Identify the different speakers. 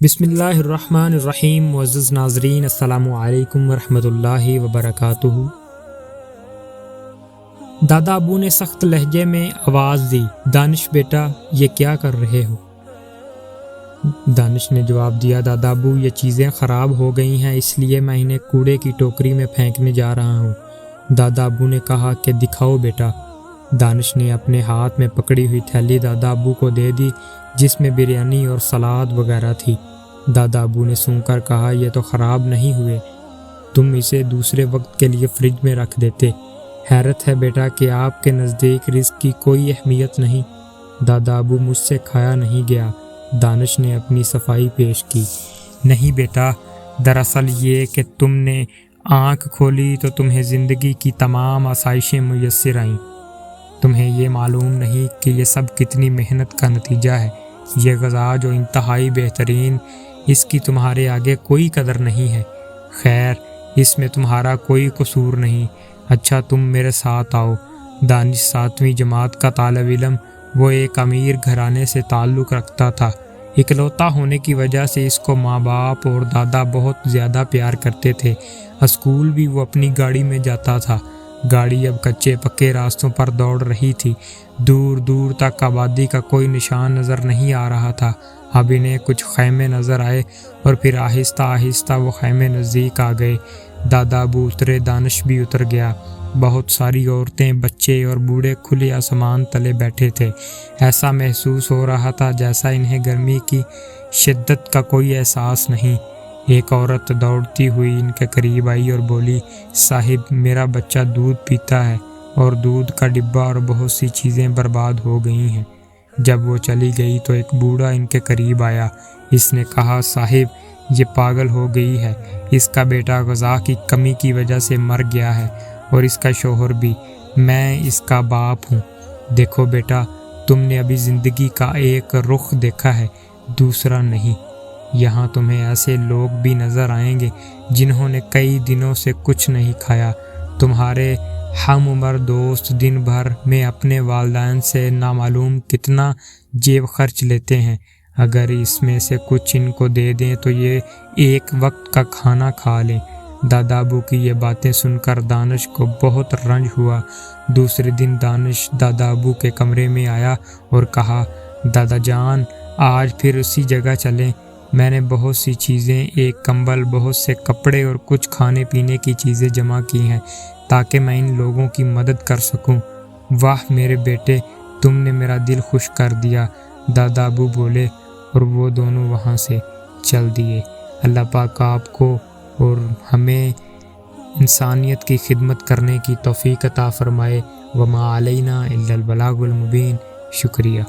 Speaker 1: بسم اللہ الرحمن الرحیم۔ معزز ناظرین، السلام علیکم ورحمۃ اللہ وبرکاتہ۔ دادا ابو نے سخت لہجے میں آواز دی، دانش بیٹا یہ کیا کر رہے ہو؟ دانش نے جواب دیا، دادا ابو یہ چیزیں خراب ہو گئی ہیں، اس لیے میں انہیں کوڑے کی ٹوکری میں پھینکنے جا رہا ہوں۔ دادا ابو نے کہا کہ دکھاؤ بیٹا۔ دانش نے اپنے ہاتھ میں پکڑی ہوئی تھیلی دادا ابو کو دے دی، جس میں بریانی اور سلاد وغیرہ تھی۔ دادا ابو نے سونگ کر کہا، یہ تو خراب نہیں ہوئے، تم اسے دوسرے وقت کے لیے فریج میں رکھ دیتے۔ حیرت ہے بیٹا کہ آپ کے نزدیک رزق کی کوئی اہمیت نہیں۔ دادا ابو مجھ سے کھایا نہیں گیا۔ دانش نے اپنی صفائی پیش کی، نہیں بیٹا، دراصل یہ کہ تم نے آنکھ کھولی تو تمہیں زندگی کی تمام آسائشیں میسر آئیں۔ تمہیں یہ معلوم نہیں کہ یہ سب کتنی محنت کا نتیجہ ہے۔ یہ غذا جو انتہائی بہترین، اس کی تمہارے آگے کوئی قدر نہیں ہے۔ خیر، اس میں تمہارا کوئی قصور نہیں۔ اچھا تم میرے ساتھ آؤ۔ دانش 7ویں جماعت کا طالب علم، وہ ایک امیر گھرانے سے تعلق رکھتا تھا۔ اکلوتا ہونے کی وجہ سے اس کو ماں باپ اور دادا بہت زیادہ پیار کرتے تھے۔ اسکول بھی وہ اپنی گاڑی میں جاتا تھا۔ گاڑی اب کچے پکے راستوں پر دوڑ رہی تھی۔ دور دور تک آبادی کا کوئی نشان نظر نہیں آ رہا تھا۔ اب انہیں کچھ خیمے نظر آئے اور پھر آہستہ آہستہ وہ خیمے نزدیک آ گئے۔ دادا ابو اترے، دانش بھی اتر گیا۔ بہت ساری عورتیں، بچے اور بوڑھے کھلے آسمان تلے بیٹھے تھے۔ ایسا محسوس ہو رہا تھا جیسا انہیں گرمی کی شدت کا کوئی احساس نہیں۔ ایک عورت دوڑتی ہوئی ان کے قریب آئی اور بولی، صاحب میرا بچہ دودھ پیتا ہے اور دودھ کا ڈبہ اور بہت سی چیزیں برباد ہو گئی ہیں۔ جب وہ چلی گئی تو ایک بوڑھا ان کے قریب آیا۔ اس نے کہا، صاحب یہ پاگل ہو گئی ہے، اس کا بیٹا غذا کی کمی کی وجہ سے مر گیا ہے اور اس کا شوہر بھی، میں اس کا باپ ہوں۔ دیکھو بیٹا، تم نے ابھی زندگی کا ایک رخ دیکھا ہے، دوسرا نہیں۔ یہاں تمہیں ایسے لوگ بھی نظر آئیں گے جنہوں نے کئی دنوں سے کچھ نہیں کھایا۔ تمہارے ہم عمر دوست دن بھر میں اپنے والدین سے نامعلوم کتنا جیب خرچ لیتے ہیں۔ اگر اس میں سے کچھ ان کو دے دیں تو یہ ایک وقت کا کھانا کھا لیں۔ دادا ابو کی یہ باتیں سن کر دانش کو بہت رنج ہوا۔ دوسرے دن دانش دادا ابو کے کمرے میں آیا اور کہا، دادا جان آج پھر اسی جگہ چلیں۔ میں نے بہت سی چیزیں، ایک کمبل، بہت سے کپڑے اور کچھ کھانے پینے کی چیزیں جمع کی ہیں تاکہ میں ان لوگوں کی مدد کر سکوں۔ واہ میرے بیٹے، تم نے میرا دل خوش کر دیا، دادا ابو بولے، اور وہ دونوں وہاں سے چل دیے۔ اللہ پاک آپ کو اور ہمیں انسانیت کی خدمت کرنے کی توفیق عطا فرمائے۔ وما علینا الا البلاغ المبین۔ شکریہ۔